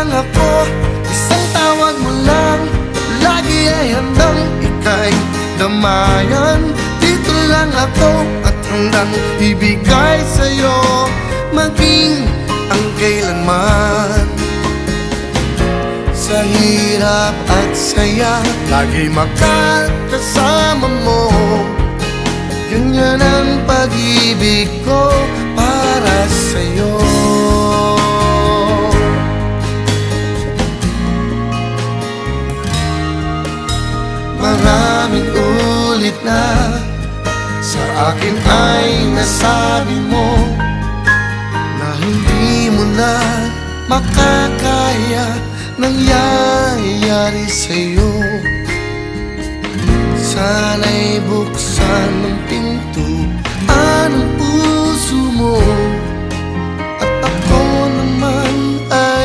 lang ako, isang tawag mo lang, lagi ay handang ika'y damayan. Dito lang ako at handang ibigay sa'yo, maging ang kailanman. Sa hirap at saya, lagi makakasama mo. Ganyan ang pag-ibig ko para sa'yo. Maraming ulit na sa akin ay nasabi mo na hindi mo na makakaya nangyayari sa'yo. Sana'y buksan ng pinto, anong